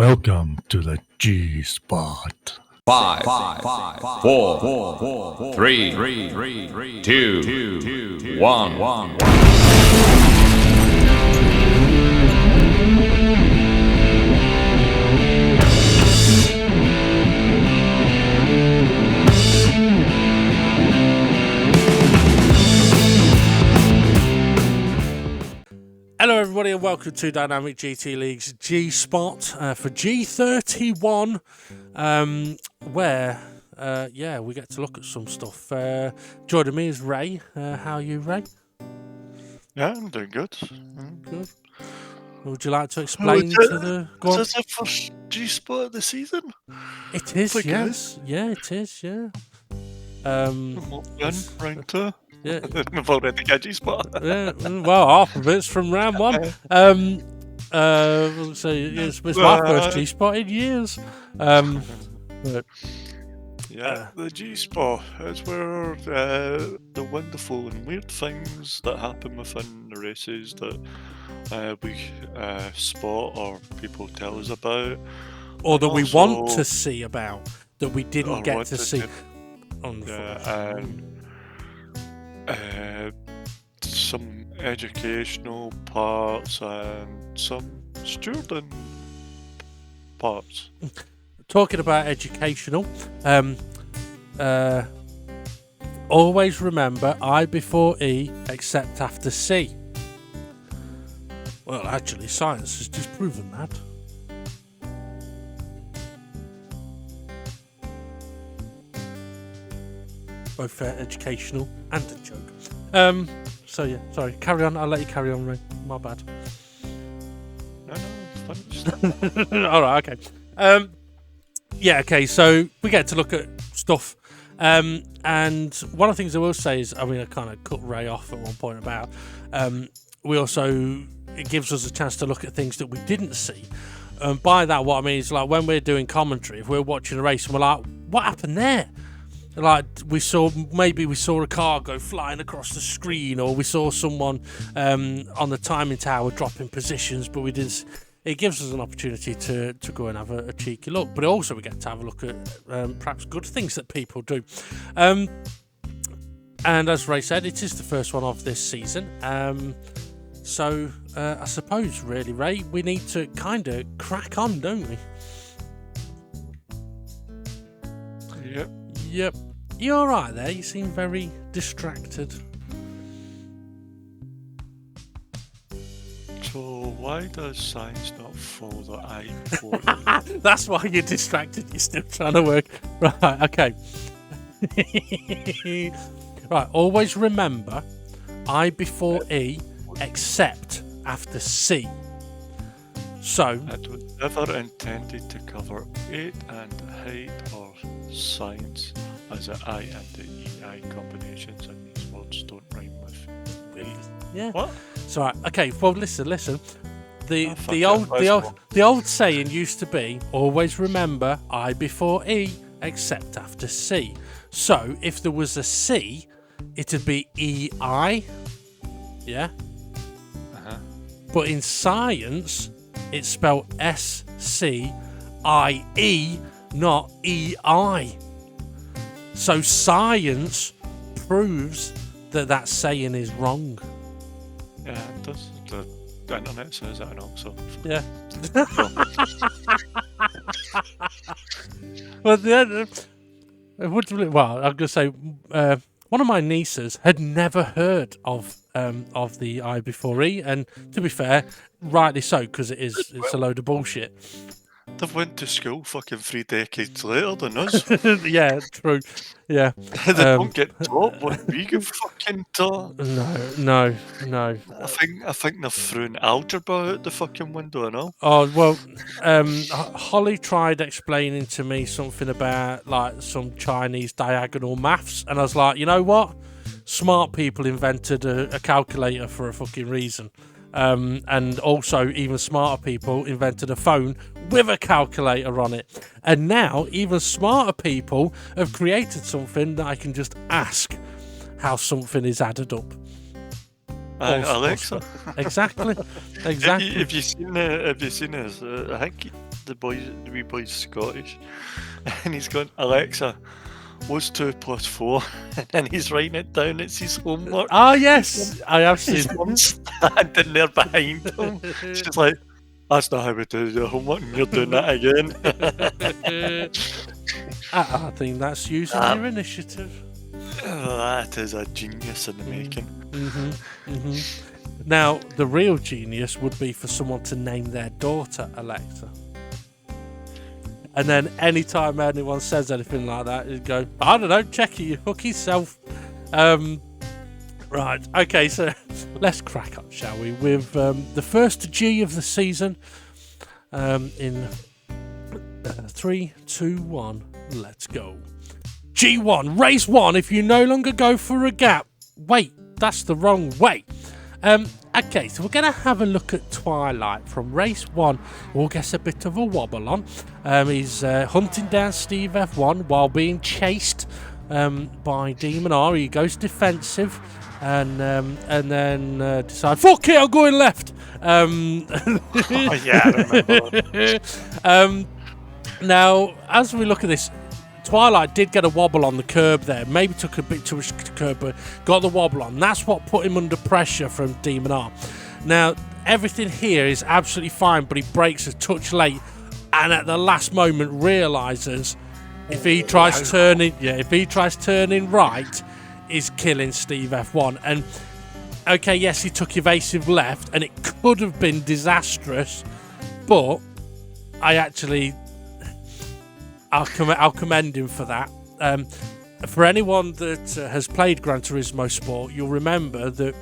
Welcome to the G-Spot. Five, four, three, two, one. Hello everybody and welcome to Dynamic GT League's G-Spot for G31, where we get to look at some stuff. Joining me is Ray. How are you, Ray? Yeah, I'm doing good. Good. Would you like to explain to the... Is this the first G-Spot of the season? It is, Like yes. Yeah, it is, yeah. Round two? Yeah. We've already got G-Spot. Yeah, well, half of it's from round one. So it's my first G-Spot in years. But, the G-Spot is where the wonderful and weird things that happen within the races that we spot or people tell us about. or that we Also- want to see about, that we didn't Or get want to to see see. on the footage. And some educational parts and some stewarding parts. Talking about educational, always remember I before E except after C. Well, actually, science has just proven that. Both educational and a joke. So yeah, sorry. Carry on. I'll let you carry on, Ray. My bad. No, it's fun. All right. Okay. Okay. So we get to look at stuff. And one of the things I will say is, I mean, I kind of cut Ray off at one point about. We also, it gives us a chance to look at things that we didn't see. By that, what I mean is, like, when we're doing commentary, if we're watching a race and we're like, what happened there? Like, maybe we saw a car go flying across the screen, or we saw someone on the timing tower dropping positions, but we didn't. It gives us an opportunity to go and have a cheeky look, but also we get to have a look at perhaps good things that people do. And as Ray said, it is the first one of this season. So I suppose, really, Ray, we need to kind of crack on, don't we? Yep. Yep. You all right there? You seem very distracted. So why does science not follow the eye before E? That's why you're distracted. You're still trying to work. Right, okay. Right, always remember I before E except after C. So, It was never intended to cover height and height or science, as the I and the EI combinations in these words don't rhyme with E. yeah. What? So, right, okay, well, listen. Oh, fuck The old saying used to be, always remember I before E except after C. So, if there was a C, it'd be EI. Yeah? Uh-huh. But in science, it's spelled SCIE, not EI. So science proves that saying is wrong. Yeah, it does. The internet says that and also. Yeah. I'm going to say, one of my nieces had never heard of the I before E, and to be fair, rightly so, because it's a load of bullshit. They've went to school fucking 3 decades later than us. Yeah, true. Yeah. They don't get taught what we get fucking taught. No. I think they've thrown algebra out the fucking window and all. Oh, well, Holly tried explaining to me something about, like, some Chinese diagonal maths, and I was like, you know what? Smart people invented a calculator for a fucking reason. And also, even smarter people invented a phone with a calculator on it. And now, even smarter people have created something that I can just ask how something is added up. Alexa. Exactly. Have you seen this? I think the wee boy's Scottish, and he's going, Alexa, what's 2 + 4? And he's writing it down. It's his homework. Oh yes, I have seen. His mum's standing there behind him. She's like, that's not how we do your homework, and you're doing that again. I think that's using your initiative. That is a genius in the making. Now, the real genius would be for someone to name their daughter Alexa. And then anytime anyone says anything like that, you go, I don't know, check it, you hook yourself. Right, okay, so let's crack up, shall we, with the first G of the season. In 3, 2, 1, let's go. G1, race 1, if you no longer go for a gap. Wait, that's the wrong way. Okay, so we're going to have a look at Twilight from race 1. We'll get a bit of a wobble on. He's hunting down Steve F1 while being chased by Demon R. He goes defensive and then decides, fuck it, I'm going left. Oh, yeah, I remember. Now, as we look at this, Twilight did get a wobble on the curb there. Maybe took a bit too much to the curb, but got the wobble on. That's what put him under pressure from Demon R. Now, everything here is absolutely fine, but he brakes a touch late, and at the last moment realises if he tries turning right, he's killing Steve F1. And okay, yes, he took evasive left, and it could have been disastrous, but I'll commend him for that. For anyone that has played Gran Turismo Sport, you'll remember that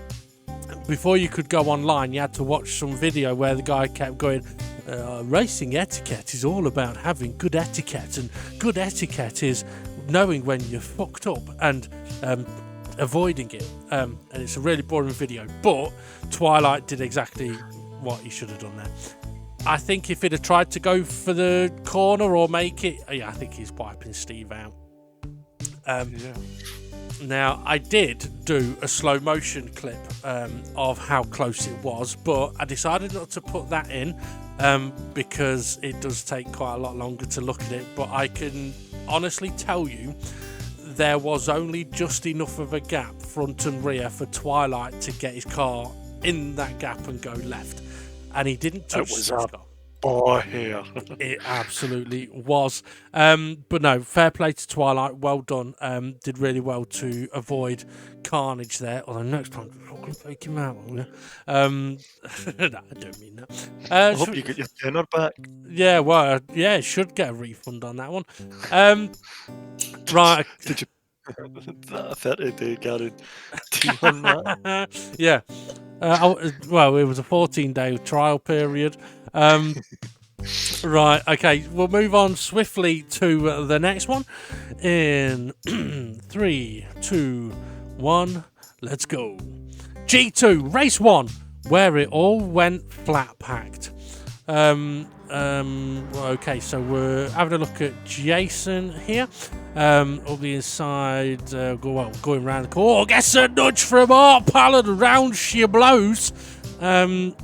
before you could go online, you had to watch some video where the guy kept going, racing etiquette is all about having good etiquette, and good etiquette is knowing when you're fucked up and avoiding it. And it's a really boring video, but Twilight did exactly what he should have done there. I think if he'd have tried to go for the corner or make it, I think he's wiping Steve out. Now, I did do a slow motion clip of how close it was, but I decided not to put that in because it does take quite a lot longer to look at it. But I can honestly tell you there was only just enough of a gap front and rear for Twilight to get his car in that gap and go left. And he didn't touch the car. Boy, here. It absolutely was. But no, fair play to Twilight. Well done. Did really well to avoid carnage there. Although next time, fucking fake him out. No, I don't mean that. I hope you get your tenner back. Yeah, well, yeah, should get a refund on that one. Right. Did you? That 30-day guarantee on that? Yeah. Well, it was a 14-day trial period. Right, okay, we'll move on swiftly to the next one. In 3, 2, 1, let's go. G2, race 1, where it all went flat packed. Okay, so we're having a look at Jason here. Up the inside, going around the corner. Oh, gets a nudge from Art Pallard, around she blows. Now,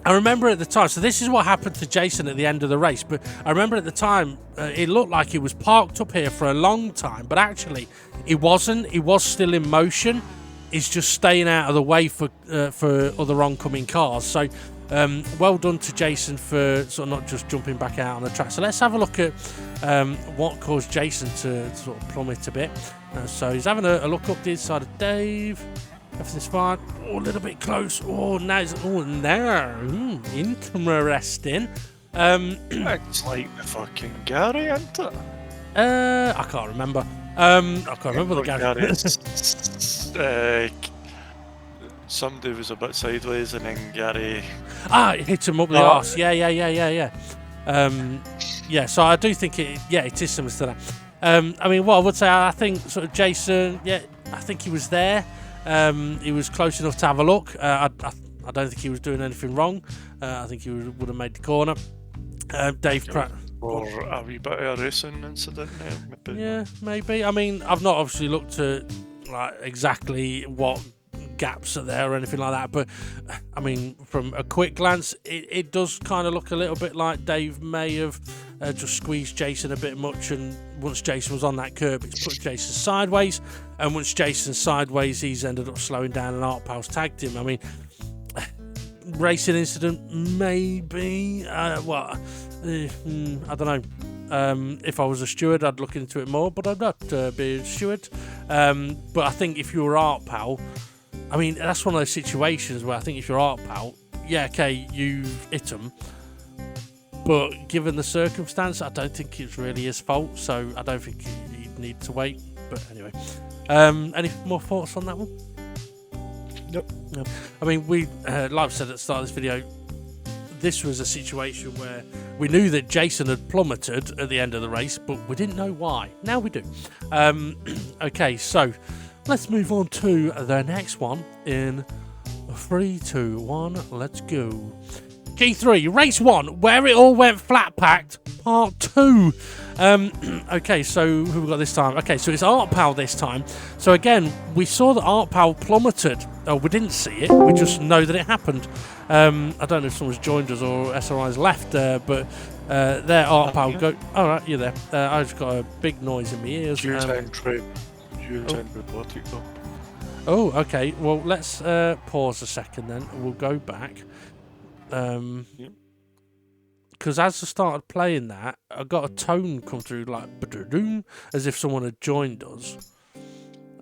I remember at the time, so this is what happened to Jason at the end of the race, but I remember at the time, it looked like he was parked up here for a long time, but actually, he wasn't. He was still in motion. He's just staying out of the way for other oncoming cars. So, well done to Jason for sort of not just jumping back out on the track. So let's have a look at what caused Jason to sort of plummet a bit. So he's having a look up the inside of Dave. Everything's fine. Oh, a little bit close. Oh, now interesting. It's like the fucking Gary, isn't it? I can't remember. I can't remember the Gary. Somebody was a bit sideways and then Gary... it hit him up the arse. Yeah. Yeah, so I do think it is similar to that. I mean, what I would say, I think sort of Jason, I think he was there. He was close enough to have a look. I don't think he was doing anything wrong. I think he would have made the corner. Dave Pratt. Or a wee bit of a racing incident there, maybe. Yeah, maybe. I mean, I've not obviously looked at like exactly what gaps are there or anything like that. But I mean, from a quick glance, it does kind of look a little bit like Dave may have just squeezed Jason a bit much, and once Jason was on that curb, it's put Jason sideways, and once Jason's sideways, he's ended up slowing down, and Art Pal's tagged him. I mean, racing incident, maybe. I don't know. If I was a steward, I'd look into it more, but I'm not being a steward. But I think if you were Art Pal, I mean, that's one of those situations where I think if you're Art Pal, yeah, okay, you've hit him, but given the circumstance, I don't think it's really his fault, so I don't think you'd need to wait. But anyway, any more thoughts on that one? Nope. No. I mean, we, like I said at the start of this video, this was a situation where we knew that Jason had plummeted at the end of the race, but we didn't know why. Now we do. Okay, so let's move on to the next one in 3, 2, 1, let's go. G3, race 1, where it all went flat packed, part 2. Okay, so who we got this time? Okay, so it's Art Pal this time. So again, we saw that Art Pal plummeted. Oh, we didn't see it, we just know that it happened. I don't know if someone's joined us or SRI's left, but there Art Pal go. All right, you're there. I just got a big noise in my ears. Oh, okay. Well, let's pause a second then. We'll go back. Because as I started playing that, I got a tone come through like as if someone had joined us.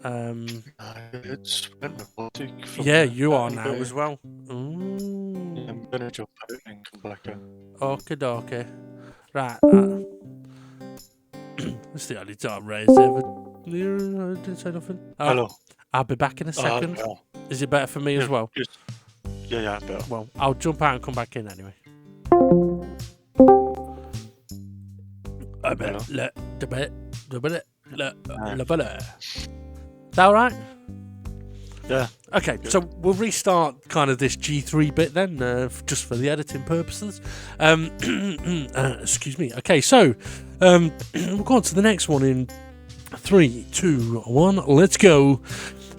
It's robotic. Yeah, you are now as well. I'm gonna jump out and come back in. Okay, dokie. Right. That's the only time Ray's ever. Didn't say nothing. Hello. I'll be back in a second. No. Is it better for me as well? Yeah, better. Well, I'll jump out and come back in anyway. I bet. Is that all right? Yeah. Okay, Good. so we'll restart kind of this G3 bit then, just for the editing purposes. Excuse me. Okay, so we'll go on to the next one in 3, 2, 1. Let's go.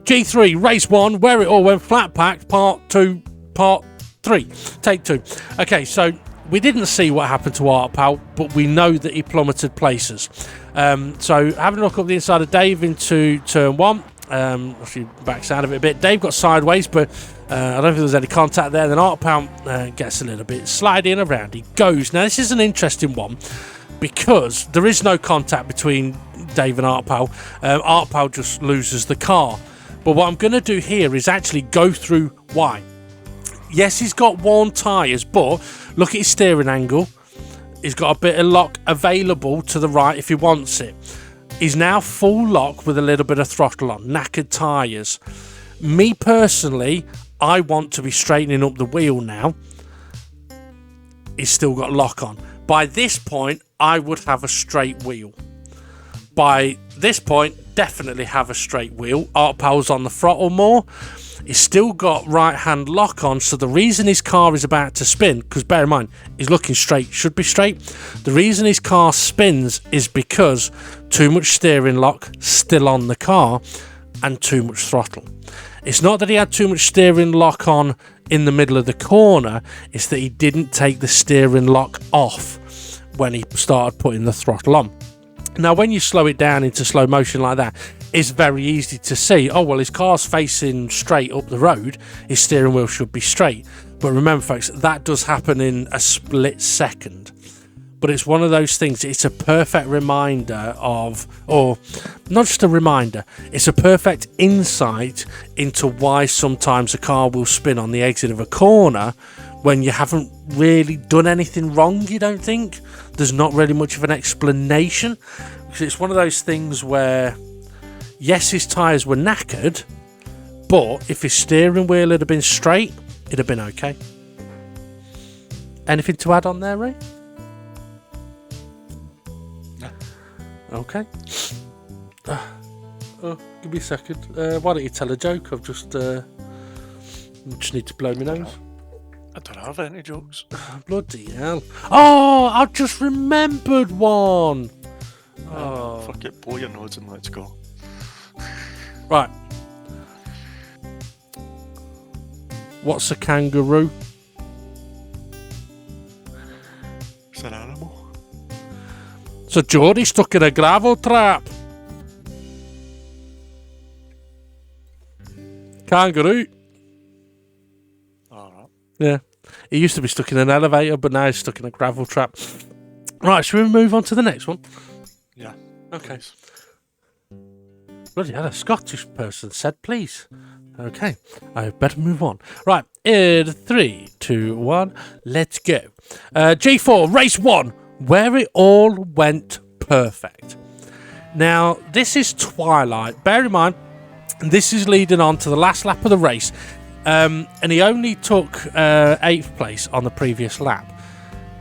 G3 race 1, where it all went flat packed, part 2, part 3, take 2. Okay, so we didn't see what happened to Art Pal, but we know that he plummeted places. So having a look up the inside of Dave into turn 1, actually backs out of it a bit. Dave got sideways, but I don't think there was any contact there. Then Art Pal gets a little bit sliding around. He goes. Now this is an interesting one because there is no contact between Dave and Art Pal. Art Pal just loses the car. But what I'm going to do here is actually go through why. Yes, he's got worn tyres, but look at his steering angle. He's got a bit of lock available to the right if he wants it. He's now full lock with a little bit of throttle on, knackered tyres. Me personally, I want to be straightening up the wheel now. He's still got lock on. By this point, I would have a straight wheel. By this point, definitely have a straight wheel. Art Pal's on the throttle more. He's still got right hand lock on, so the reason his car is about to spin, because bear in mind, he's looking straight, should be straight. The reason his car spins is because too much steering lock still on the car and too much throttle. It's not that he had too much steering lock on in the middle of the corner, it's that he didn't take the steering lock off when he started putting the throttle on. Now, when you slow it down into slow motion like that, it's very easy to see, oh, well, his car's facing straight up the road, his steering wheel should be straight. But remember, folks, that does happen in a split second. But it's one of those things, it's a perfect reminder of, or not just a reminder, it's a perfect insight into why sometimes a car will spin on the exit of a corner when you haven't really done anything wrong, you don't think? There's not really much of an explanation. Because it's one of those things where, yes, his tyres were knackered, but if his steering wheel had been straight, it'd have been okay. Anything to add on there, Ray? No. Okay. Oh, give me a second. Why don't you tell a joke? I've just need to blow my nose. I don't have any jokes. Bloody hell. Oh, I just remembered one. Oh. Fuck it, blow your nose and let's go. Right. What's a kangaroo? It's an animal. So Geordie stuck in a gravel trap. Kangaroo. Alright. Yeah. He used to be stuck in an elevator, but now he's stuck in a gravel trap. Right, should we move on to the next one? Yeah. Okay. Please. Bloody hell, a Scottish person said please. Okay, I better move on. Right, in 3, 2, 1, let's go. G4, race 1, where it all went perfect. Now, this is Twilight. Bear in mind, this is leading on to the last lap of the race. And he only took 8th place on the previous lap.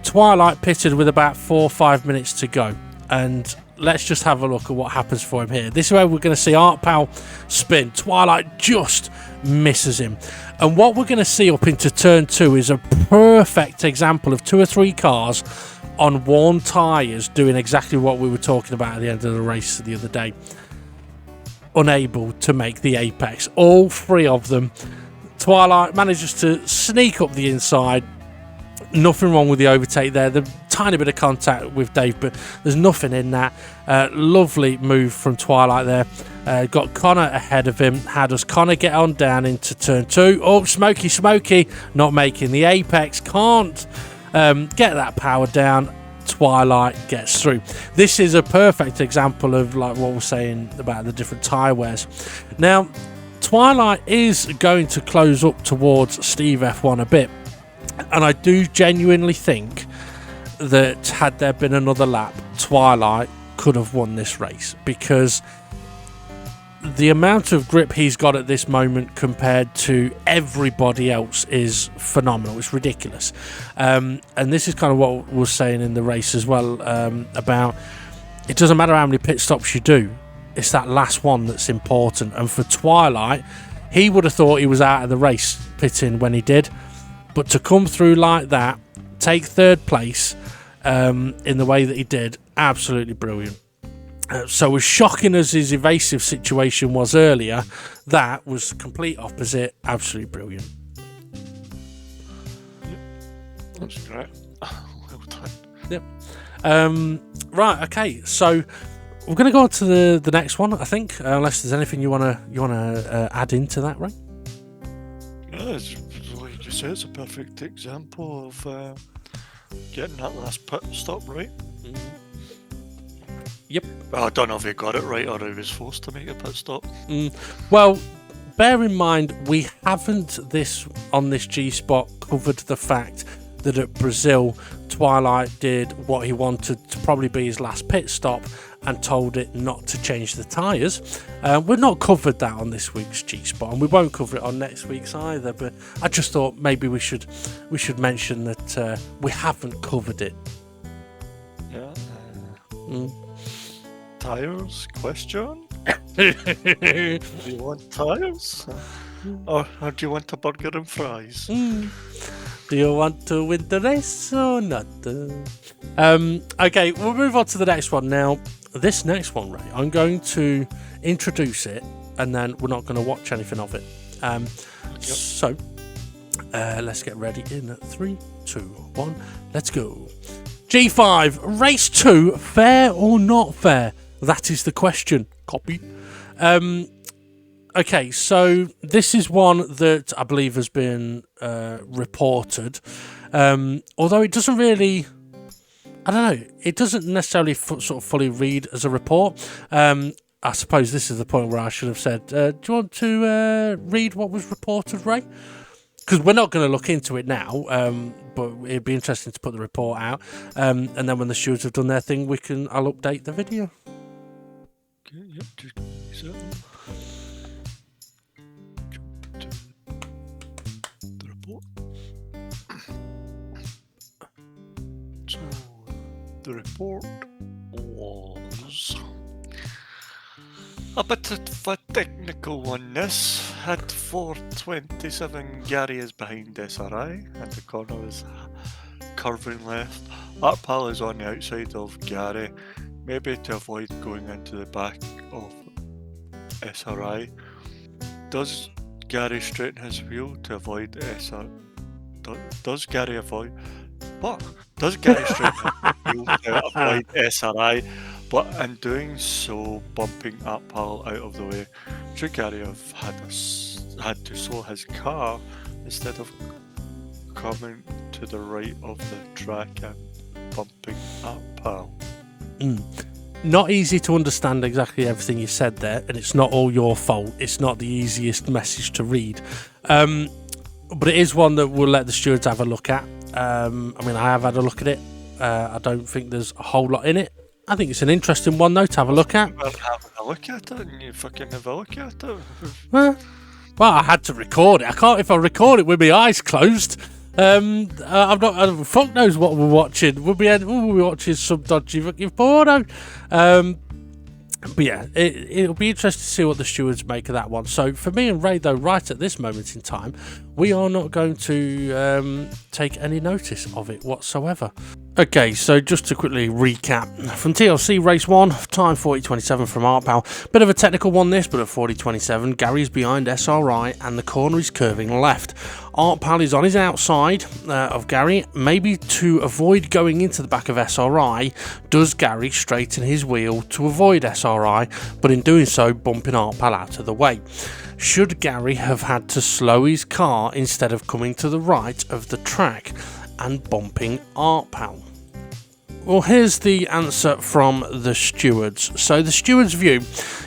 Twilight pitted with about 4 or 5 minutes to go. And let's just have a look at what happens for him here. This is where we're going to see Art Pal spin. Twilight just misses him. And what we're going to see up into turn 2 is a perfect example of 2 or 3 cars on worn tyres doing exactly what we were talking about at the end of the race the other day. Unable to make the apex. All 3 of them. Twilight manages to sneak up the inside. Nothing wrong with the overtake there. The tiny bit of contact with Dave, but there's nothing in that. Lovely move from Twilight there. Got Connor ahead of him. How does Connor get on down into turn 2? Oh, Smokey, not making the apex. Can't get that power down. Twilight gets through. This is a perfect example of like what we're saying about the different tyre wears. Now, Twilight is going to close up towards Steve F1 a bit. And I do genuinely think that had there been another lap, Twilight could have won this race, because the amount of grip he's got at this moment compared to everybody else is phenomenal. It's ridiculous. And this is kind of what we were saying in the race as well, about it doesn't matter how many pit stops you do, it's that last one that's important. And for Twilight, he would have thought he was out of the race pitting when he did. But to come through like that, take 3rd place in the way that he did, absolutely brilliant. So as shocking as his evasive situation was earlier, that was complete opposite, absolutely brilliant. That's great. Well done. Yep. Right, okay, so we're going to go on to the next one, I think, unless there's anything you want to add into that, right? Yeah, it's, like you say, it's a perfect example of getting that last pit stop right. Yep. Well, I don't know if he got it right or he was forced to make a pit stop. Well, bear in mind, we haven't on this G-Spot covered the fact that at Brazil, Twilight did what he wanted to probably be his last pit stop and told it not to change the tyres. We've not covered that on this week's G-Spot, and we won't cover it on next week's either, but I just thought maybe we should mention that we haven't covered it. Yeah. Tyres? Question? Do you want tyres? Or do you want a burger and fries? Do you want to win the race or not? Okay, we'll move on to the next one. Now, this next one, Ray, I'm going to introduce it, and then we're not going to watch anything of it. So, let's get ready in 3, 2, 1, let's go. G5, race 2, fair or not fair? That is the question. Copy. Okay, so this is one that I believe has been reported, although it doesn't really, I don't know, it doesn't necessarily sort of fully read as a report. I suppose this is the point where I should have said, do you want to read what was reported, Ray? Because we're not going to look into it now, but it'd be interesting to put the report out, and then when the stewards have done their thing, I'll update the video. Okay, yep, just the report. So, the report was a bit of a technical one. This at 4:27, Gary is behind SRI, and the corner is curving left. Art Pal is on the outside of Gary, maybe to avoid going into the back of SRI. Does Gary straighten his wheel to avoid SR? Does Gary avoid? What? Does Gary straighten his wheel to avoid SRI, but in doing so, bumping Artpal out of the way? Should Gary have had to slow his car instead of coming to the right of the track and bumping Artpal? Not easy to understand exactly everything you said there, and it's not all your fault. It's not the easiest message to read. But it is one that we'll let the stewards have a look at. I mean, I have had a look at it. I don't think there's a whole lot in it. I think it's an interesting one, though, to have a look at. Well, having a look at it, and you fucking have a look at it. Well, I had to record it. I can't, if I record it with my eyes closed. I'm not. Fuck knows what we're watching. We'll be watching some dodgy fucking porno. But yeah, it'll be interesting to see what the stewards make of that one. So for me and Ray, though, right at this moment in time, we are not going to take any notice of it whatsoever. Okay, so just to quickly recap, from TLC Race 1, time 40.27 from Artpal. Bit of a technical one this, but at 40.27, Gary's behind SRI and the corner is curving left. Artpal is on his outside of Gary, maybe to avoid going into the back of SRI. Does Gary straighten his wheel to avoid SRI, but in doing so, bumping Artpal out of the way? Should Gary have had to slow his car instead of coming to the right of the track and bumping Artpal? Well, here's the answer from the stewards. So the stewards' view,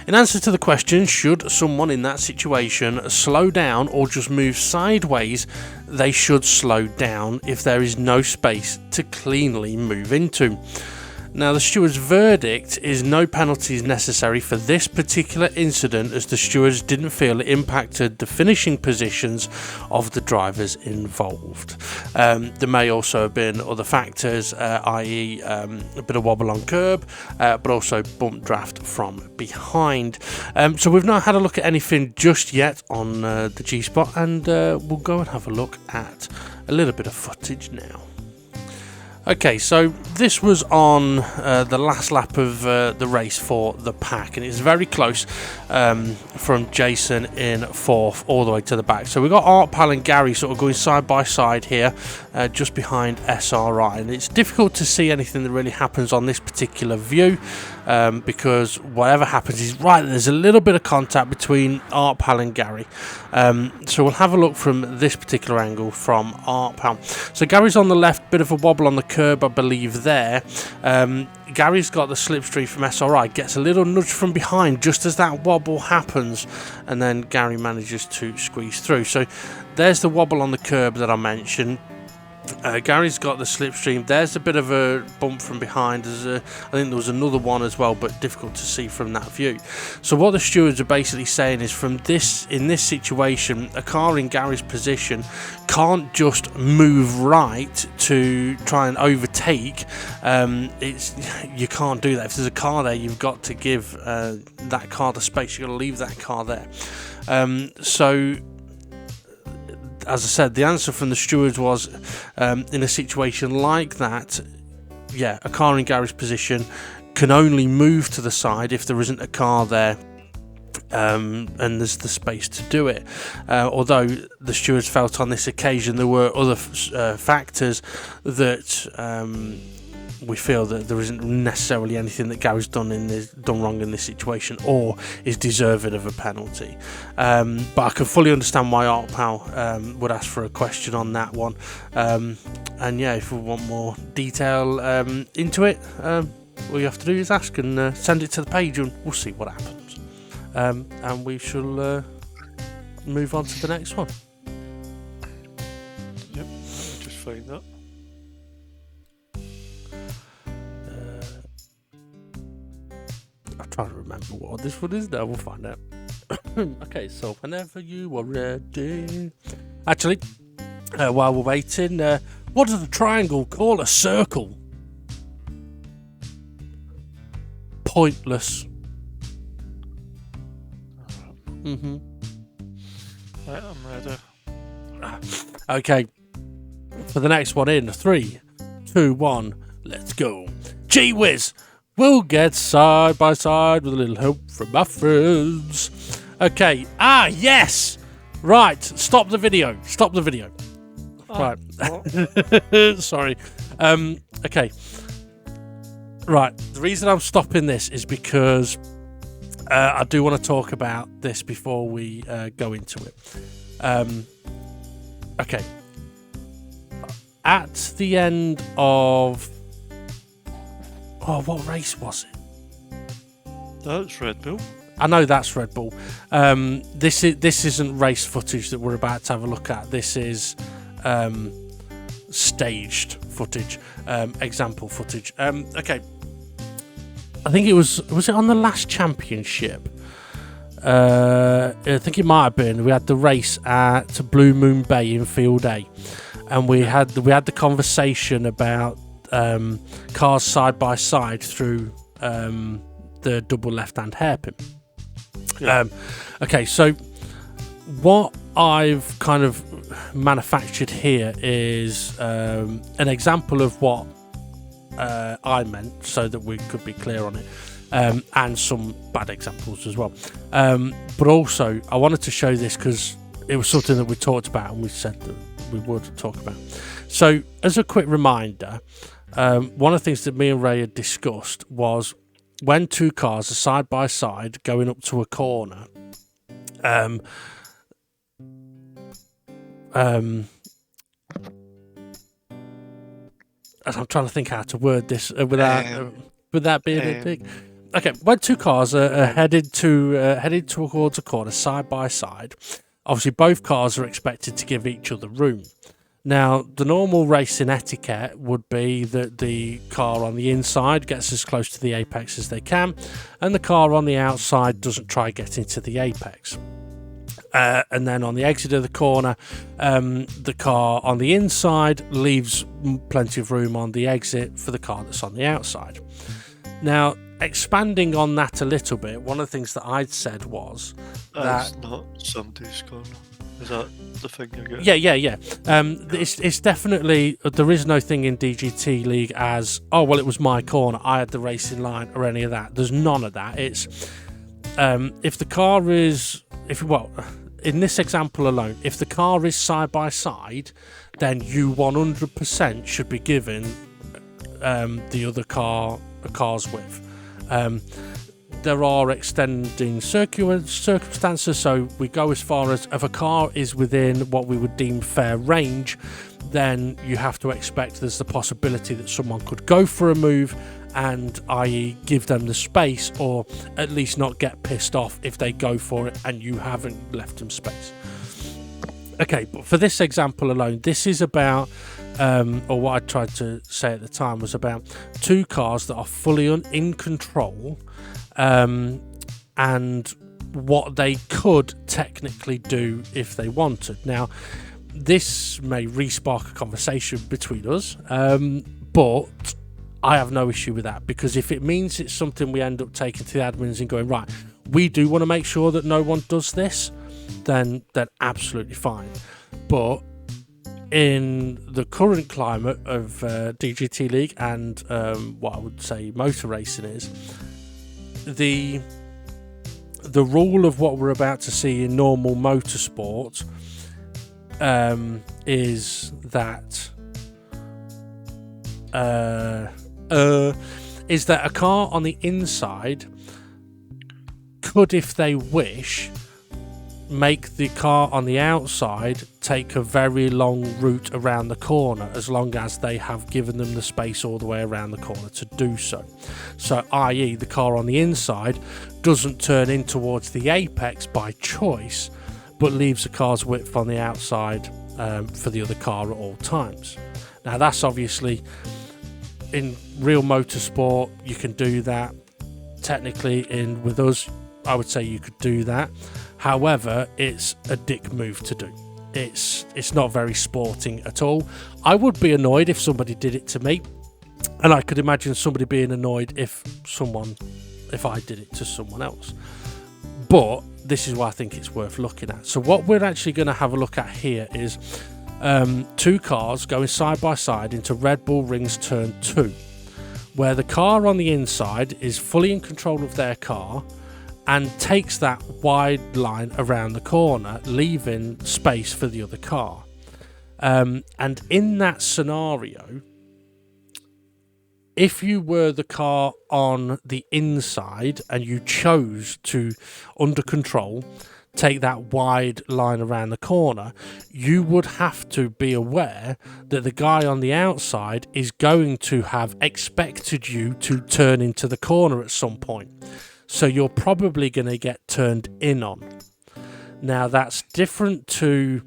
in answer to the question, should someone in that situation slow down or just move sideways, they should slow down if there is no space to cleanly move into. Now, the steward's verdict is no penalties necessary for this particular incident, as the stewards didn't feel it impacted the finishing positions of the drivers involved. There may also have been other factors, i.e. a bit of wobble on curb, but also bump draft from behind. So we've not had a look at anything just yet on the G-Spot, and we'll go and have a look at a little bit of footage now. Okay, so this was on the last lap of the race for the pack, and it's very close from Jason in fourth all the way to the back. So we've got Artpal and Gary sort of going side by side here, just behind SRI, and it's difficult to see anything that really happens on this particular view because whatever happens is right, there's a little bit of contact between Artpal and Gary. So we'll have a look from this particular angle from Artpal. So Gary's on the left, bit of a wobble on the curb, I believe there. Gary's got the slipstream from SRI, gets a little nudge from behind just as that wobble happens, and then Gary manages to squeeze through. So there's the wobble on the curb that I mentioned. Gary's got the slipstream. There's a bit of a bump from behind. I think there was another one as well, but difficult to see from that view. So what the stewards are basically saying is, in this situation, a car in Gary's position can't just move right to try and overtake. You can't do that. If there's a car there, you've got to give that car the space. You've got to leave that car there. So as I said, the answer from the stewards was, in a situation like that, yeah, a car in Gary's position can only move to the side if there isn't a car there, and there's the space to do it. Although the stewards felt on this occasion there were other factors that we feel that there isn't necessarily anything that Gary's done wrong in this situation or is deserving of a penalty. But I can fully understand why Artpal would ask for a question on that one. And yeah, if we want more detail into it, all you have to do is ask and send it to the page, and we'll see what happens. And we shall move on to the next one. Yep, just find that. I'm trying to remember what this one is now. We'll find out. Okay, so whenever you are ready. Actually, while we're waiting, what does a triangle call a circle? Pointless. Right, I'm ready. Okay, for the next one in 3, 2, 1, let's go. Gee whiz! We'll get side by side with a little help from my friends. Okay, yes! Right, stop the video. Right. Sorry. Okay. Right. The reason I'm stopping this is because I do want to talk about this before we go into it. Okay. At the end of... Oh, what race was it? That's Red Bull. I know that's Red Bull. This isn't race footage that we're about to have a look at. This is staged footage, example footage. Okay. I think it was it on the last championship? I think it might have been. We had the race at Blue Moon Bay in Field A, and we had the conversation about cars side by side through the double left-hand hairpin. Yeah. Okay, so what I've kind of manufactured here is an example of what I meant, so that we could be clear on it, and some bad examples as well. But also, I wanted to show this because it was something that we talked about and we said that we would talk about. So, as a quick reminder, one of the things that me and Ray had discussed was when two cars are side by side going up to a corner, I'm trying to think how to word this without being a big. Okay, when two cars are headed towards a corner side by side, obviously both cars are expected to give each other room. Now, the normal racing etiquette would be that the car on the inside gets as close to the apex as they can, and the car on the outside doesn't try getting to the apex. And then on the exit of the corner, the car on the inside leaves plenty of room on the exit for the car that's on the outside. Now, expanding on that a little bit, one of the things that I'd said was That's that... not Sunday's corner. Is that the thing you're getting? Yeah. It's definitely... There is no thing in DGT League as, oh, well, it was my corner, I had the racing line, or any of that. There's none of that. It's... if the car is... in this example alone, if the car is side by side, then you 100% should be given the other car a car's width. There are extending circumstances, so we go as far as if a car is within what we would deem fair range, then you have to expect there's the possibility that someone could go for a move and, i.e., give them the space, or at least not get pissed off if they go for it and you haven't left them space. Okay, but for this example alone, this is about, or what I tried to say at the time was about two cars that are fully in control, and what they could technically do if they wanted. Now, this may re-spark a conversation between us, but I have no issue with that, because if it means it's something we end up taking to the admins and going, right, we do want to make sure that no one does this, then absolutely fine. But in the current climate of DGT League and what I would say motor racing is, the rule of what we're about to see in normal motorsport is that a car on the inside could, if they wish, make the car on the outside take a very long route around the corner, as long as they have given them the space all the way around the corner to do so. So, i.e., the car on the inside doesn't turn in towards the apex by choice, but leaves the car's width on the outside for the other car at all times. Now, that's obviously, in real motorsport, you can do that. Technically, with us, I would say you could do that. However, it's a dick move to do. It's not very sporting at all. I would be annoyed if somebody did it to me, and I could imagine somebody being annoyed if I did it to someone else. But this is why I think it's worth looking at. So what we're actually going to have a look at here is two cars going side by side into Red Bull Rings Turn 2, where the car on the inside is fully in control of their car, and takes that wide line around the corner, leaving space for the other car. And in that scenario, if you were the car on the inside and you chose to, under control, take that wide line around the corner, you would have to be aware that the guy on the outside is going to have expected you to turn into the corner at some point. So you're probably going to get turned in on. Now that's different to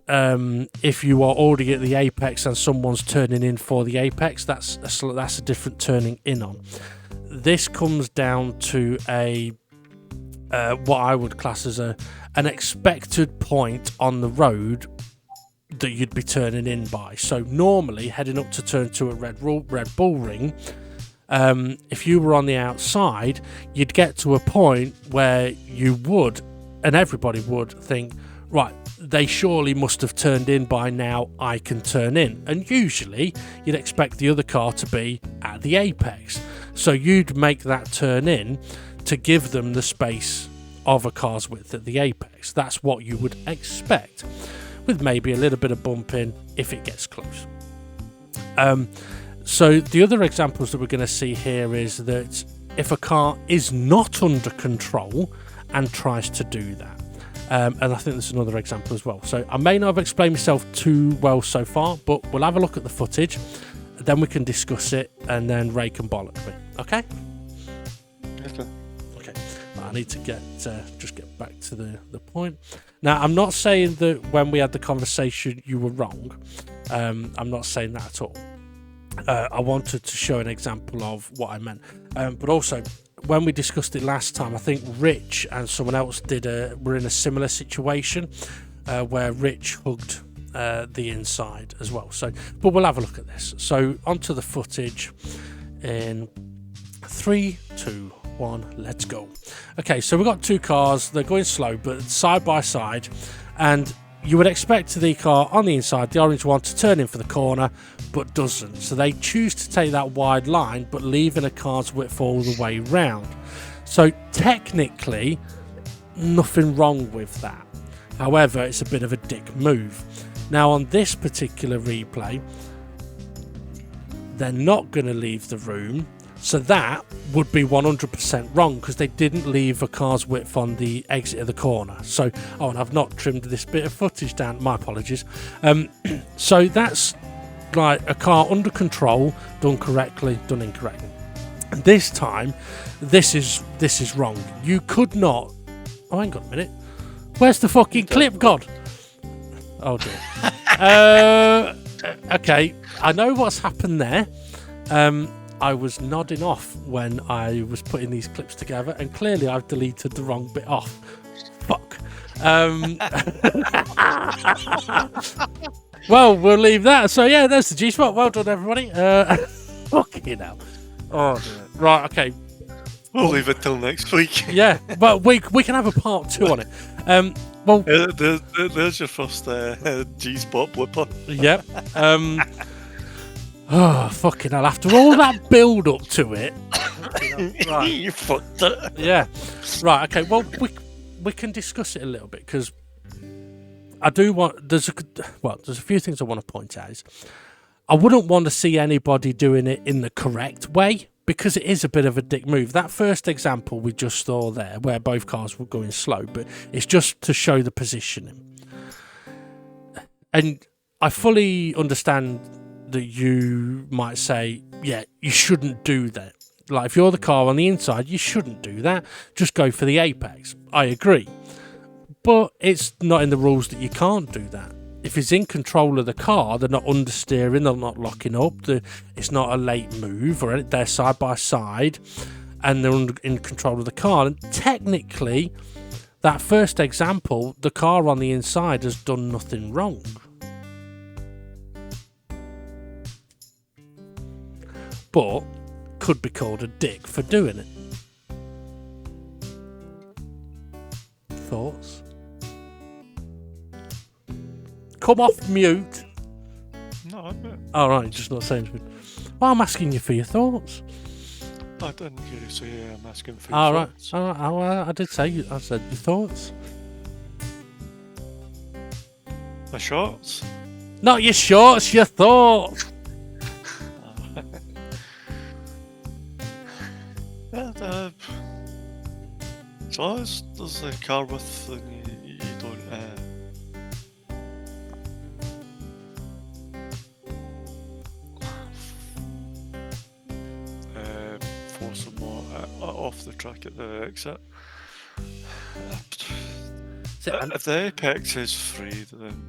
if you are already at the apex and someone's turning in for the apex. That's a different turning in on. This comes down to a what I would class as an expected point on the road that you'd be turning in by. So normally heading up to turn to a Red Bull ring, if you were on the outside, you'd get to a point where you would, and everybody would think, right, they surely must have turned in by now, I can turn in. And usually you'd expect the other car to be at the apex. So you'd make that turn in to give them the space of a car's width at the apex. That's what you would expect, with maybe a little bit of bumping if it gets close. So the other examples that we're going to see here is that if a car is not under control and tries to do that. And I think there's another example as well. So I may not have explained myself too well so far, but we'll have a look at the footage, then we can discuss it, and then Ray can bollock me. Okay? Okay. I need to just get back to the point. Now, I'm not saying that when we had the conversation you were wrong. I'm not saying that at all. I wanted to show an example of what I meant. But also, when we discussed it last time, I think Rich and someone else were in a similar situation where Rich hugged the inside as well. So, but we'll have a look at this. So onto the footage in 3, 2, 1, let's go. Okay, so we've got two cars. They're going slow, but side by side, and you would expect the car on the inside, the orange one, to turn in for the corner, but doesn't. So they choose to take that wide line, but leaving a car's width all the way round. So technically, nothing wrong with that. However, it's a bit of a dick move. Now, on this particular replay, they're not going to leave the room. So that would be 100% wrong, because they didn't leave a car's width on the exit of the corner. So, and I've not trimmed this bit of footage down. My apologies. So that's like a car under control, done correctly, done incorrectly. And this time, this is wrong. You could not. Oh, hang on a minute. Where's the fucking clip gone? Oh dear. Okay, I know what's happened there. I was nodding off when I was putting these clips together, and clearly I've deleted the wrong bit off. Fuck. Well, we'll leave that. So yeah, there's the G-Spot. Well done, everybody. Fucking hell. Oh dear. Right, okay. We'll leave it till next week. Yeah, but we can have a part 2 on it. Well, there's your first G-Spot blipper. Yep. Oh, fucking hell. After all that build up to it. Right. You fucked it. Yeah. Right, okay. Well, we can discuss it a little bit, because I do want. There's a few things I want to point out. I wouldn't want to see anybody doing it in the correct way, because it is a bit of a dick move. That first example we just saw there, where both cars were going slow, but it's just to show the positioning. And I fully understand that you might say, yeah, you shouldn't do that. Like, if you're the car on the inside, you shouldn't do that. Just go for the apex. I agree. But it's not in the rules that you can't do that. If he's in control of the car, they're not understeering, they're not locking up, it's not a late move, or they're side by side, and they're in control of the car. And technically, that first example, the car on the inside has done nothing wrong. But could be called a dick for doing it. Thoughts? Come off mute. No, I'm not. All right, just not saying anything. Well, I'm asking you for your thoughts. I didn't hear you say I'm asking for All your right. thoughts. All right. Oh, I did say. I said your thoughts. My shorts? Not your shorts. Your thoughts. Yeah, as long as there's a car with and you don't force them off the track at the exit. If the apex is free, then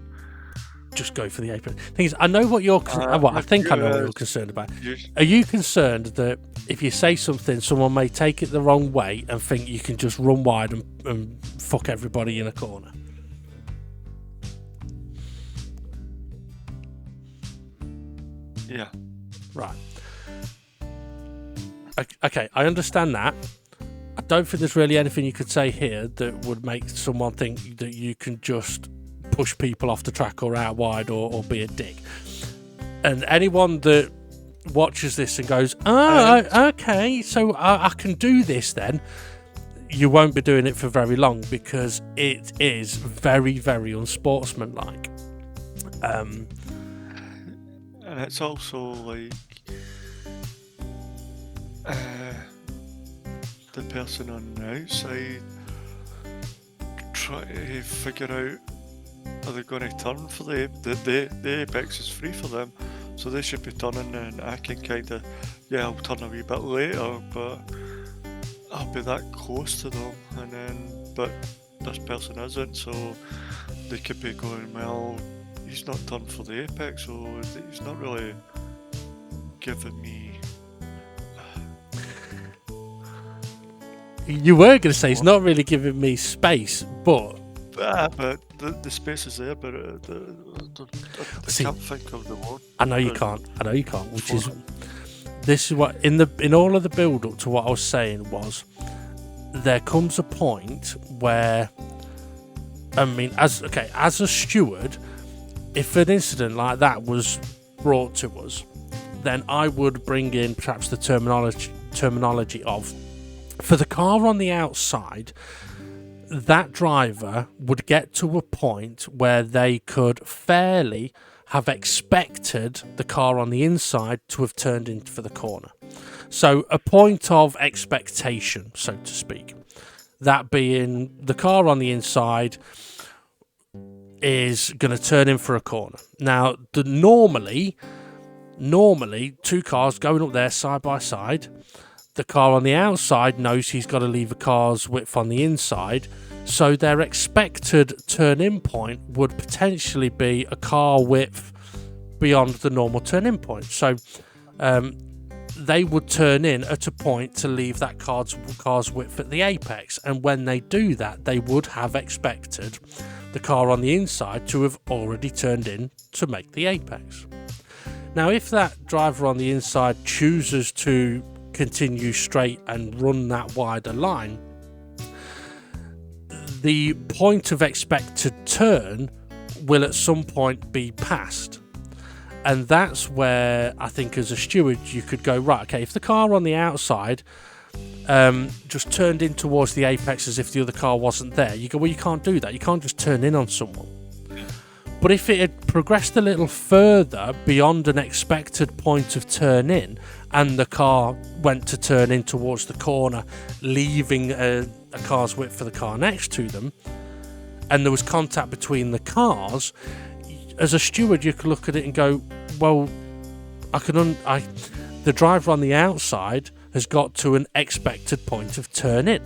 Just go for the apex. Thing is, I know what you're. I think I know what you're concerned about. Are you concerned that if you say something, someone may take it the wrong way and think you can just run wide and fuck everybody in a corner? Yeah. Right. Okay, I understand that. I don't think there's really anything you could say here that would make someone think that you can just push people off the track or out wide or be a dick. And anyone that watches this and goes, okay, so I can do this then, you won't be doing it for very long because it is very, very unsportsmanlike. And it's also like the person on the outside try to figure out, are they going to turn for the apex is free for them, so they should be turning, and I can kind of, I'll turn a wee bit later, but I'll be that close to them, and then, but this person isn't, so they could be going, well, he's not turned for the apex, so he's not really giving me. You were going to say he's not really giving me space, but But the space is there, but I can't think of the word. I know you can't. Which is, this is what in all of the build up to what I was saying was, there comes a point where, I mean, as a steward, if an incident like that was brought to us, then I would bring in perhaps the terminology of, for the car on the outside, that driver would get to a point where they could fairly have expected the car on the inside to have turned in for the corner. So a point of expectation, so to speak. That being the car on the inside is going to turn in for a corner. Now, normally, two cars going up there side by side, the car on the outside knows he's got to leave a car's width on the inside, so their expected turn-in point would potentially be a car width beyond the normal turn-in point. So they would turn in at a point to leave that car's width at the apex, and when they do that, they would have expected the car on the inside to have already turned in to make the apex. Now, if that driver on the inside chooses to continue straight and run that wider line, the point of expected turn will at some point be passed. And that's where I think as a steward you could go, right, okay, if the car on the outside just turned in towards the apex as if the other car wasn't there, you go, well, you can't do that. You can't just turn in on someone. But if it had progressed a little further beyond an expected point of turn in, and the car went to turn in towards the corner, leaving a car's width for the car next to them, and there was contact between the cars, as a steward you could look at it and go, well, the driver on the outside has got to an expected point of turn in.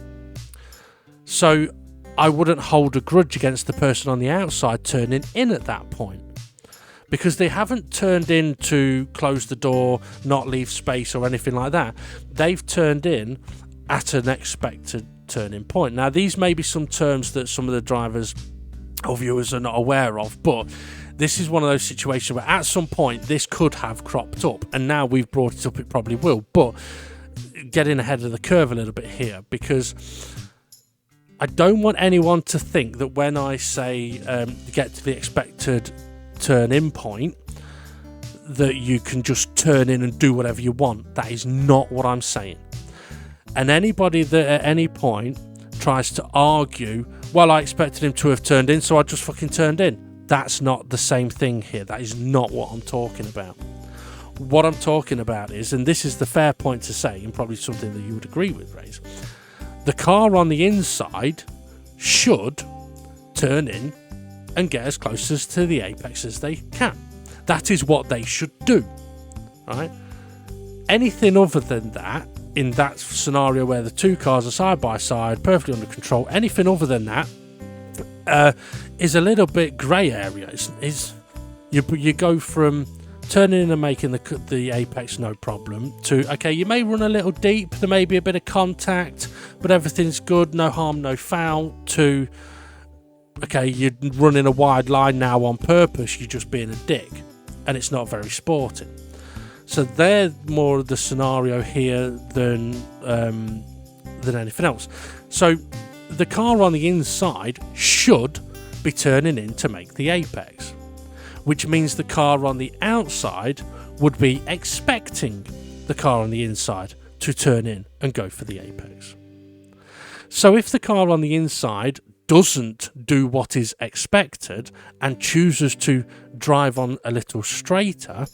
So I wouldn't hold a grudge against the person on the outside turning in at that point, because they haven't turned in to close the door, not leave space or anything like that. They've turned in at an expected turning point. Now, these may be some terms that some of the drivers or viewers are not aware of, but this is one of those situations where at some point this could have cropped up, and now we've brought it up, it probably will. But getting ahead of the curve a little bit here, because I don't want anyone to think that when I say get to the expected turn-in point, that you can just turn in and do whatever you want. That is not what I'm saying. And anybody that at any point tries to argue, well, I expected him to have turned in, so I just fucking turned in. That's not the same thing here. That is not what I'm talking about. What I'm talking about is, and this is the fair point to say, and probably something that you would agree with, Raze, the car on the inside should turn in and get as close as to the apex as they can. That is what they should do, right? Anything other than that, in that scenario where the two cars are side by side, perfectly under control, anything other than that is a little bit grey area. You go from turning in and making the apex no problem to, okay, you may run a little deep, there may be a bit of contact, but everything's good, no harm, no foul, to, okay, you're running a wide line now on purpose, you're just being a dick, and it's not very sporting. So they're more the scenario here than anything else. So the car on the inside should be turning in to make the apex, which means the car on the outside would be expecting the car on the inside to turn in and go for the apex. So if the car on the inside doesn't do what is expected and chooses to drive on a little straighter,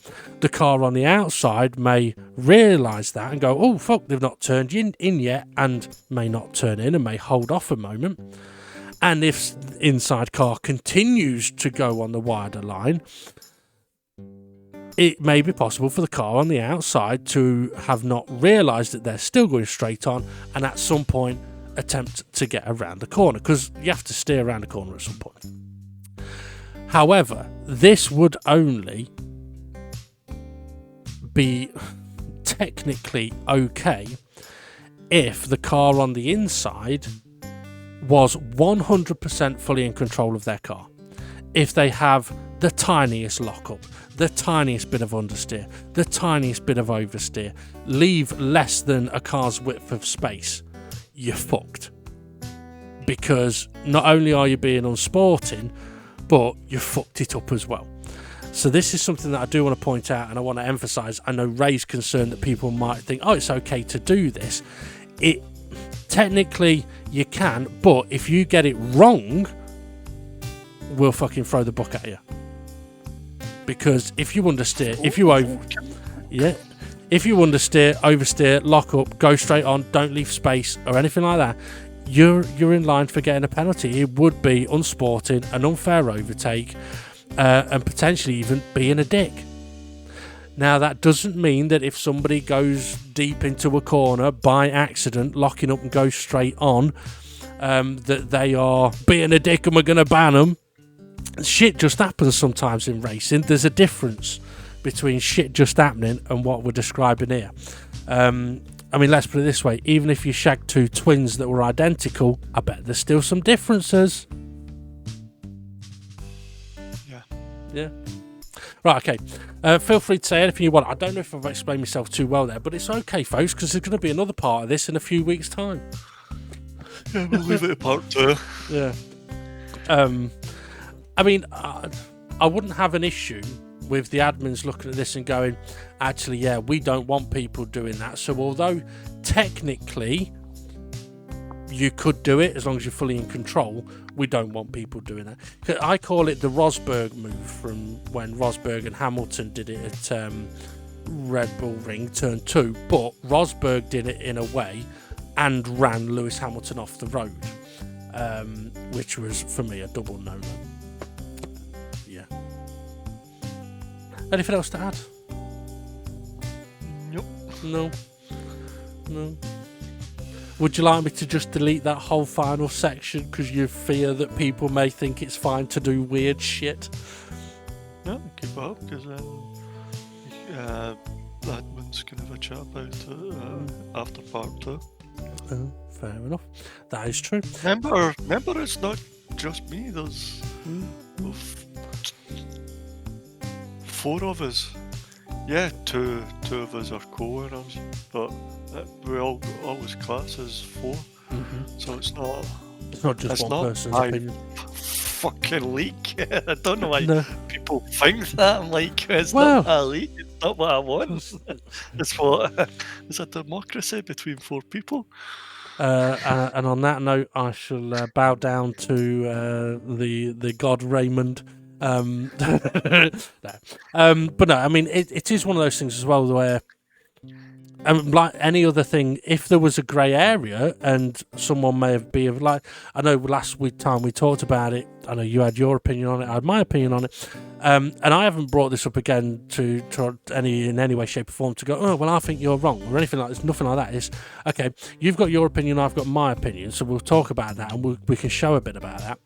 the car on the outside may realise that and go, oh fuck, they've not turned in yet, and may not turn in and may hold off a moment. And if the inside car continues to go on the wider line, it may be possible for the car on the outside to have not realised that they're still going straight on, and at some point attempt to get around the corner, because you have to steer around the corner at some point. However, this would only be technically okay if the car on the inside was 100% fully in control of their car. If they have the tiniest lockup, the tiniest bit of understeer, the tiniest bit of oversteer, leave less than a car's width of space, you're fucked. Because not only are you being unsporting, but you fucked it up as well. So this is something that I do want to point out, and I want to emphasise. I know Ray's concerned that people might think, oh, it's okay to do this. It technically you can, but if you get it wrong, we'll fucking throw the book at you. Because if you understeer, if you understeer, oversteer, lock up, go straight on, don't leave space or anything like that, you're in line for getting a penalty. It would be unsporting, an unfair overtake, and potentially even being a dick. Now, that doesn't mean that if somebody goes deep into a corner by accident, locking up and goes straight on, that they are being a dick and we're going to ban them. Shit just happens sometimes in racing. There's a difference between shit just happening and what we're describing here. I mean, let's put it this way. Even if you shagged two twins that were identical, I bet there's still some differences. Yeah. Right, okay. Feel free to say anything you want. I don't know if I've explained myself too well there, but it's okay, folks, because there's going to be another part of this in a few weeks' time. Yeah, we'll leave it to part 2. Yeah. I mean, I wouldn't have an issue with the admins looking at this and going, actually, yeah, we don't want people doing that. So although technically you could do it as long as you're fully in control, we don't want people doing that. I call it the Rosberg move, from when Rosberg and Hamilton did it at Red Bull Ring Turn 2, but Rosberg did it in a way and ran Lewis Hamilton off the road, which was, for me, a double no-no. Yeah. Anything else to add? Nope. No. Would you like me to just delete that whole final section because you fear that people may think it's fine to do weird shit? No, keep it up, because then the admins can have a chat about it after part 2. Oh, fair enough. That is true. Remember, it's not just me. There's 4 of us. Yeah, two of us are co-owners, but we all always class as 4. Mm-hmm. So it's not It's not just It's one not person's my opinion. fucking leak. I don't know why No. people think that. I'm like, it's Well- not a leak. It's not what I want. It's what it's a democracy between 4 people. And on that note, I shall bow down to the god Raymond. No. But no, I mean, it is one of those things as well where, like any other thing, if there was a grey area and someone may have been like, I know last week time we talked about it. I know you had your opinion on it. I had my opinion on it. And I haven't brought this up again to in any way, shape, or form to go, oh, well, I think you're wrong or anything like this. Nothing like that. It's okay. You've got your opinion. I've got my opinion. So we'll talk about that and we can show a bit about that.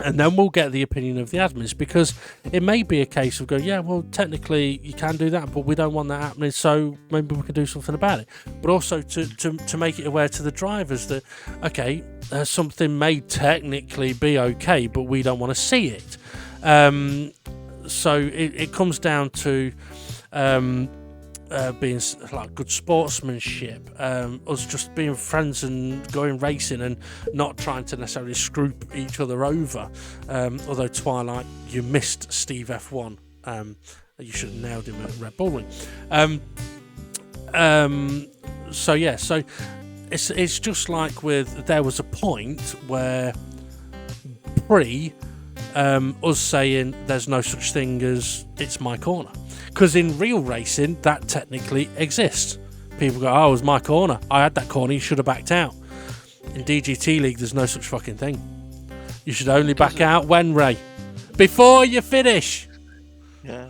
And then we'll get the opinion of the admins, because it may be a case of going, yeah, well, technically you can do that, but we don't want that happening, so maybe we can do something about it. But also to make it aware to the drivers that, okay, something may technically be okay, but we don't want to see it. So it comes down to being like good sportsmanship, us just being friends and going racing and not trying to necessarily screw each other over. Although Twilight, you missed Steve F1. You should have nailed him at Red Bull Ring. So yeah, so it's just like with, there was a point where us saying there's no such thing as it's my corner. Because in real racing, that technically exists. People go, oh, it was my corner. I had that corner, you should have backed out. In DGT League, there's no such fucking thing. You should only back out when, Ray? Before you finish! Yeah,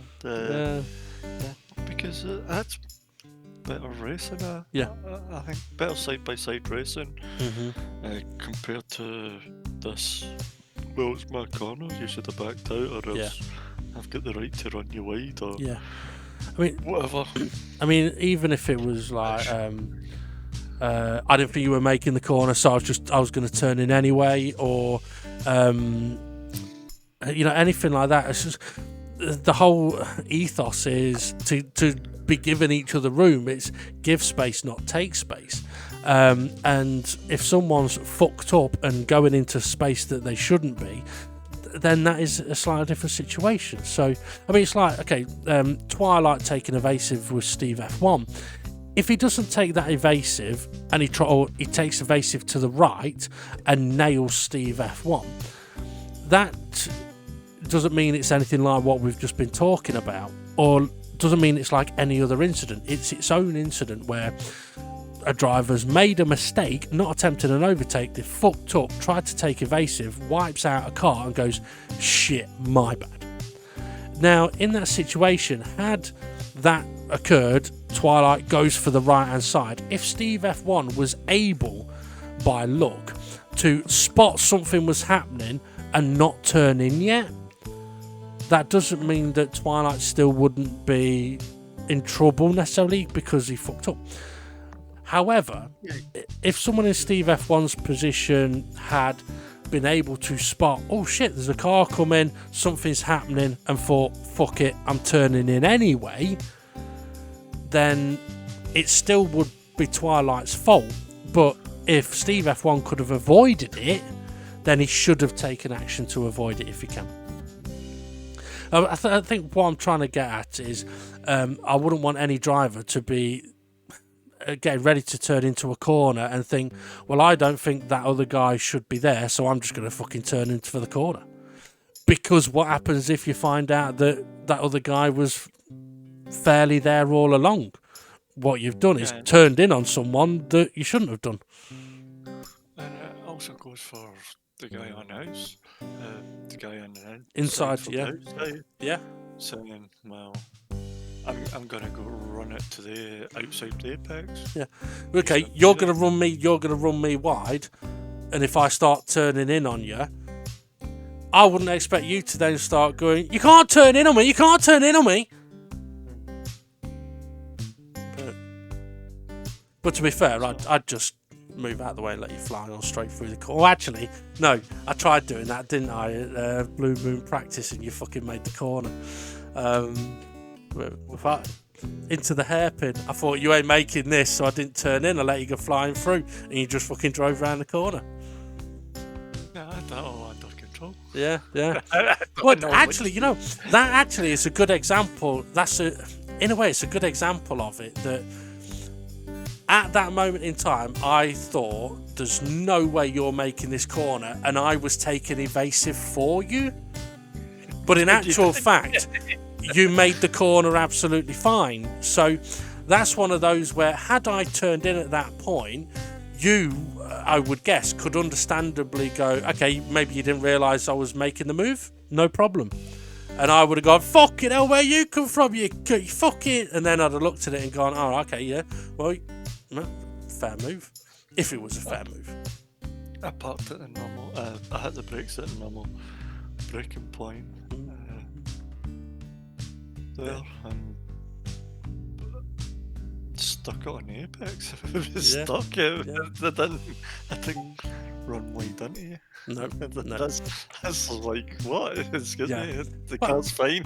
because that's better racing. Yeah. I think better side-by-side racing compared to this. Well, it's my corner, you should have backed out, or else I've got the right to run you wide, or I mean, whatever. I mean, even if it was like, I didn't think you were making the corner, so I was going to turn in anyway, or anything like that. It's just the whole ethos is to be giving each other room. It's give space, not take space. And if someone's fucked up and going into space that they shouldn't be, then that is a slightly different situation. So, I mean, it's like, okay, Twilight taking evasive with Steve F1. If he doesn't take that evasive and he takes evasive to the right and nails Steve F1, that doesn't mean it's anything like what we've just been talking about, or doesn't mean it's like any other incident. It's its own incident where a driver's made a mistake, not attempted an overtake, they fucked up, tried to take evasive, wipes out a car and goes, shit, my bad. Now, in that situation, had that occurred, Twilight goes for the right hand side. If Steve F1 was able, by luck, to spot something was happening and not turn in yet, that doesn't mean that Twilight still wouldn't be in trouble necessarily because he fucked up. However, if someone in Steve F1's position had been able to spot, oh shit, there's a car coming, something's happening, and thought, fuck it, I'm turning in anyway, then it still would be Twilight's fault. But if Steve F1 could have avoided it, then he should have taken action to avoid it if he can. I think what I'm trying to get at is I wouldn't want any driver to be getting ready to turn into a corner and think, well, I don't think that other guy should be there, so I'm just going to fucking turn into for the corner. Because what happens if you find out that that other guy was fairly there all along? What you've done is turned in on someone that you shouldn't have done. And it also goes for the guy on house, the guy on the inside, yeah, saying, well, I'm gonna go run it to the outside the apex. Yeah. Okay, you're gonna run me wide, and if I start turning in on you, I wouldn't expect you to then start going, you can't turn in on me, you can't turn in on me. But to be fair, I'd just move out of the way and let you fly on straight through the corner. Oh, actually, no, I tried doing that, didn't I? Blue Moon practice, and you fucking made the corner. Into the hairpin. I thought, you ain't making this, so I didn't turn in. I let you go flying through, and you just fucking drove around the corner. Yeah, yeah. But Well, actually, you know, that actually is a good example. In a way, it's a good example of it. That at that moment in time, I thought, "There's no way you're making this corner," and I was taking evasive for you. But in actual fact, you made the corner absolutely fine. So that's one of those where, had I turned in at that point, you, I would guess, could understandably go, okay, maybe you didn't realise I was making the move, no problem. And I would have gone, fucking hell, where you come from, you fuck it. And then I'd have looked at it and gone, oh, okay, yeah, well, fair move, if it was a fair move. I parked at the normal, I hit the brakes at the normal braking point there, and stuck it on the apex. If it was stuck, I didn't run wide into you. No. That's like, what? Excuse me, the car's fine.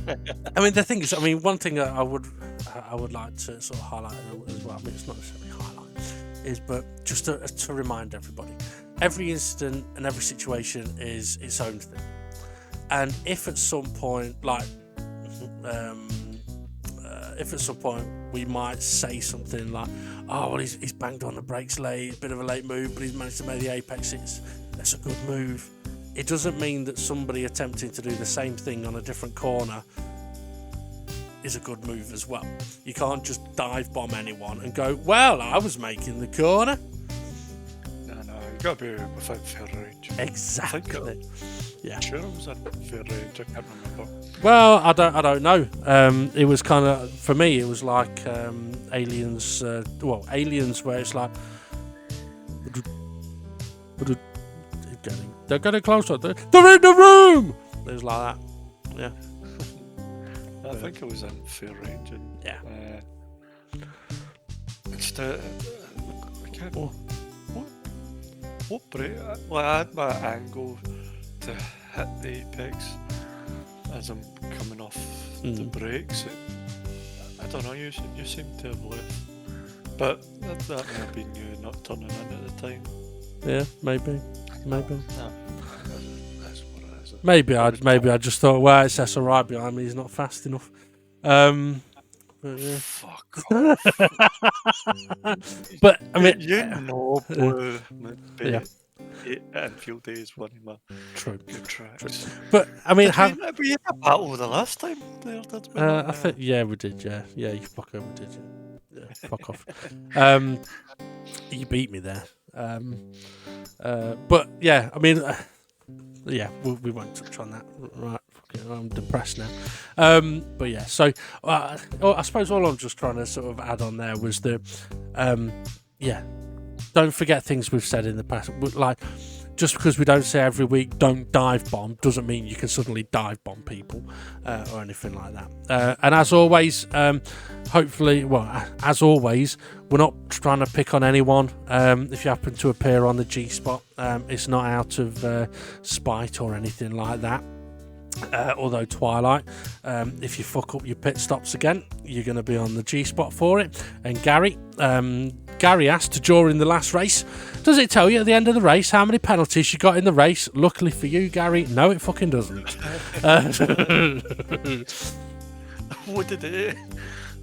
I mean, the thing is, one thing that I would like to sort of highlight as well, I mean, it's not necessarily highlight, is, but just to remind everybody, every incident and every situation is its own thing. And if at some point, we might say something like, oh, well, he's banged on the brakes late, a bit of a late move, but he's managed to make the apex, that's a good move. It doesn't mean that somebody attempting to do the same thing on a different corner is a good move as well. You can't just dive bomb anyone and go, well, I was making the corner. No, you got to be within fair range. Exactly. Yeah. Sure, it was in fair range. I can't remember. Well, I don't know. It was kind of, for me, it was like Aliens. Aliens, where it's like they're getting closer. They're in the room. It was like that. Yeah. I think it was in fair range. And, yeah. It's I can't. What brake? Well, I had my angle to hit the apex as I'm coming off the brakes. I don't know, you seem to have left. But that may have been you not turning in at the time. Yeah, maybe. No, that's what it is. Maybe I just thought, well, it's SRI behind me, he's not fast enough. But, yeah. Fuck off. But I mean, Enfield Day is one of my good tracks. But I mean, we had a battle the last time there, did we? I think we did. Yeah, you fuck over, did you? Yeah, fuck off. You beat me there. But yeah, I mean, we won't touch on that. Right, I'm depressed now. But yeah, so I suppose all I'm just trying to sort of add on there was the, don't forget things we've said in the past. Like, just because we don't say every week, don't dive bomb, doesn't mean you can suddenly dive bomb people or anything like that. And as always, as always, we're not trying to pick on anyone. If you happen to appear on the G-Spot, it's not out of spite or anything like that. Although Twilight, if you fuck up your pit stops again, you're going to be on the G-Spot for it. And Gary asked during the last race, does it tell you at the end of the race how many penalties you got in the race? Luckily for you, Gary, no, it fucking doesn't. What did it?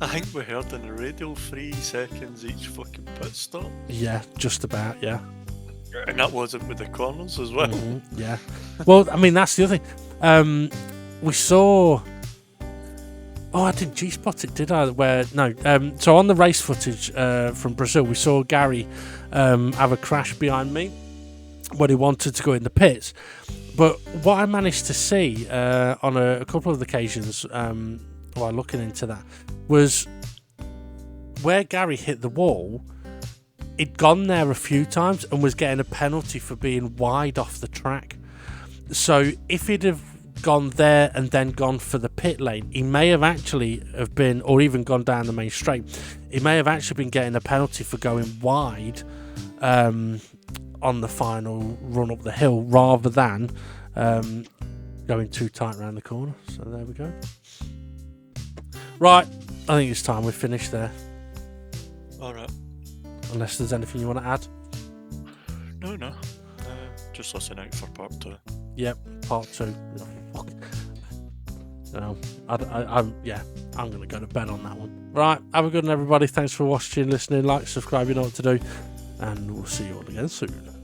I think we heard on the radio 3 seconds each fucking pit stop. Yeah, just about, yeah. And that wasn't with the corners as well. Mm-hmm, yeah. Well, I mean, that's the other thing. We saw... Oh, I didn't G-spot it, did I? So on the race footage from Brazil, we saw Gary have a crash behind me when he wanted to go in the pits. But what I managed to see on a couple of occasions while looking into that was where Gary hit the wall, he'd gone there a few times and was getting a penalty for being wide off the track. So if he'd have gone there and then gone for the pit lane, he may have actually have been, or even gone down the main straight, he may have actually been getting a penalty for going wide on the final run up the hill rather than going too tight around the corner. So there we go. Right, I think it's time we finish there. Alright. Unless there's anything you want to add. No. Just listen out for part 2. Yep, part 2. Oh, fuck. I'm going to go to bed on that one. Right, have a good one, everybody. Thanks for watching, listening, like, subscribe, you know what to do. And we'll see you all again soon.